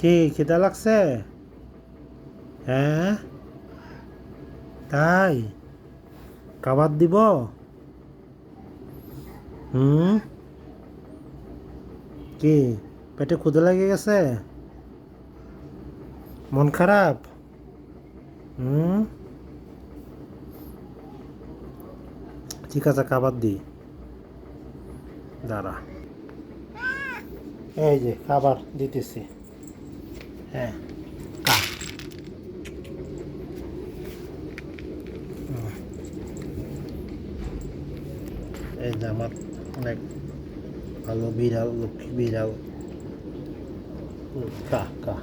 কি খিদা লাগছে? হ্যাঁ, তাই খাবার দিব? হুম, কি পেটে ক্ষুদা লেগে গেছে? মন খারাপ? হুম, ঠিক আছে খাবার দি। দাঁড়া, এই যে খাবার দিতেছি। হ্যাঁ, খা। এই যে আমার অনেক ভালো বিড়াল, লক্ষ্মী বিড়াল। খা খা।